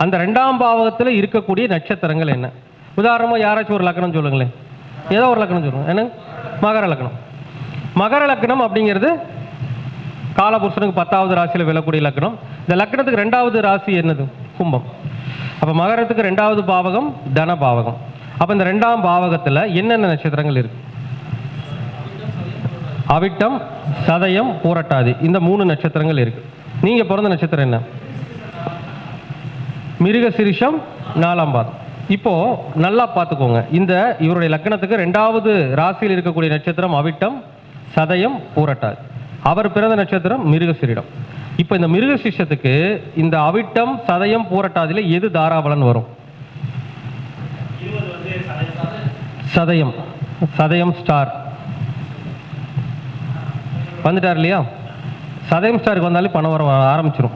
அந்த 2ஆம் பாவகத்தில் இருக்கக்கூடிய நட்சத்திரங்கள் என்ன? உதாரணமாக யாராச்சும் ஒரு லக்னம் சொல்லுங்களேன். ஏதோ ஒரு லக்னம் சொல்லுங்க. என்ன? மகர லக்னம். மகர லக்னம் அப்படிங்கிறது காலபுருஷனுக்கு 10வது ராசியில் விழக்கூடிய லக்னம். இந்த லக்னத்துக்கு 2வது ராசி என்னது? கும்பம். அப்போ மகரத்துக்கு 2வது பாவகம் தன பாவகம். அப்போ இந்த 2ஆம் பாவகத்தில் என்னென்ன நட்சத்திரங்கள் இருக்கு? அவிட்டம், சதயம், பூரட்டாதி, இந்த 3 நட்சத்திரங்கள் இருக்கு. நீங்க பிறந்த நட்சத்திரம் என்ன? மிருகசிரிஷம், 4ஆம் பாதம். இப்போ நல்லா பார்த்துக்கோங்க, இந்த இவருடைய லக்னத்துக்கு 2வது ராசியில் இருக்கக்கூடிய நட்சத்திரம் அவிட்டம், சதயம், பூரட்டாதி. அவர் பிறந்த நட்சத்திரம் மிருகசிரிடம். இப்போ இந்த மிருகசிரிஷத்துக்கு இந்த அவிட்டம், சதயம், பூரட்டாதியில் எது தாராபலன் வரும்? சதயம். சதயம் ஸ்டார் வந்துட்டார் இல்லையா? சதயம் ஸ்டாருக்கு வந்தாலே பணம் வர ஆரம்பிச்சிடும்.